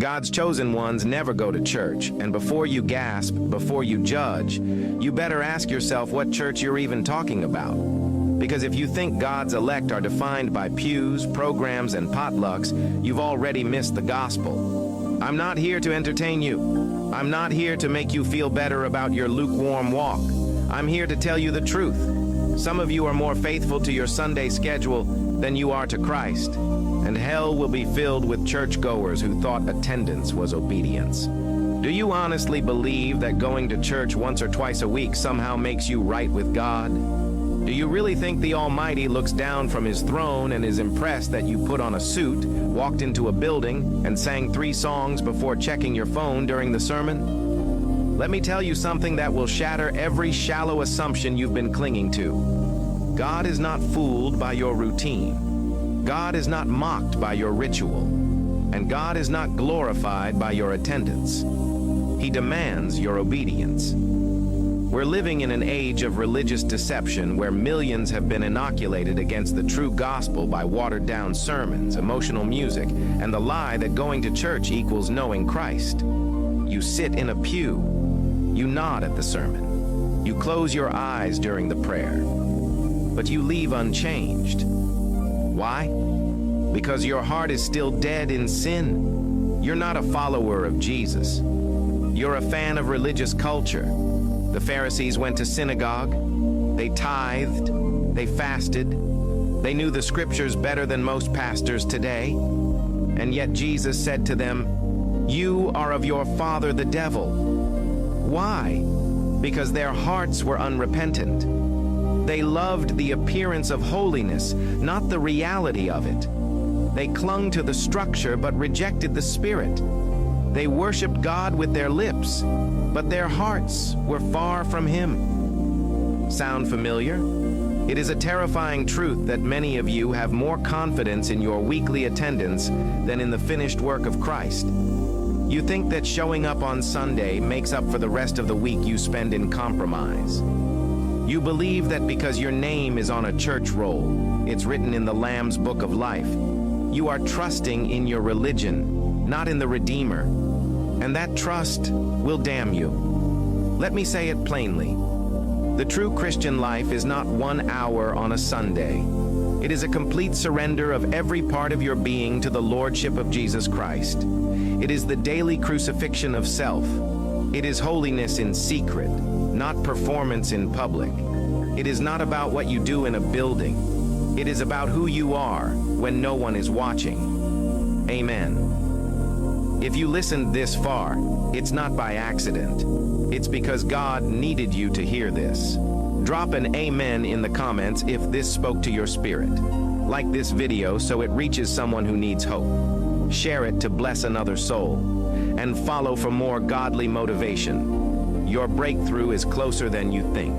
God's chosen ones never go to church, and before you gasp, before you judge, you better ask yourself what church you're even talking about. Because if you think God's elect are defined by pews, programs, and potlucks, you've already missed the gospel. I'm not here to entertain you. I'm not here to make you feel better about your lukewarm walk. I'm here to tell you the truth. Some of you are more faithful to your Sunday schedule than you are to Christ, and hell will be filled with churchgoers who thought attendance was obedience. Do you honestly believe that going to church once or twice a week somehow makes you right with God? Do you really think the Almighty looks down from his throne and is impressed that you put on a suit, walked into a building, and sang 3 songs before checking your phone during the sermon? Let me tell you something that will shatter every shallow assumption you've been clinging to. God is not fooled by your routine. God is not mocked by your ritual. And God is not glorified by your attendance. He demands your obedience. We're living in an age of religious deception where millions have been inoculated against the true gospel by watered-down sermons, emotional music, and the lie that going to church equals knowing Christ. You sit in a pew. You nod at the sermon. You close your eyes during the prayer. But you leave unchanged. Why? Because your heart is still dead in sin. You're not a follower of Jesus. You're a fan of religious culture. The Pharisees went to synagogue. They tithed. They fasted. They knew the scriptures better than most pastors today. And yet Jesus said to them, "You are of your father the devil." Why? Because their hearts were unrepentant. They loved the appearance of holiness, not the reality of it. They clung to the structure but rejected the spirit. They worshiped God with their lips, but their hearts were far from Him. Sound familiar? It is a terrifying truth that many of you have more confidence in your weekly attendance than in the finished work of Christ. You think that showing up on Sunday makes up for the rest of the week you spend in compromise. You believe that because your name is on a church roll, it's written in the Lamb's Book of Life. You are trusting in your religion, not in the Redeemer. And that trust will damn you. Let me say it plainly. The true Christian life is not 1 hour on a Sunday. It is a complete surrender of every part of your being to the Lordship of Jesus Christ. It is the daily crucifixion of self. It is holiness in secret, not performance in public. It is not about what you do in a building. It is about who you are when no one is watching. Amen. If you listened this far, it's not by accident. It's because God needed you to hear this. Drop an amen in the comments if this spoke to your spirit. Like this video so it reaches someone who needs hope. Share it to bless another soul. And follow for more godly motivation. Your breakthrough is closer than you think.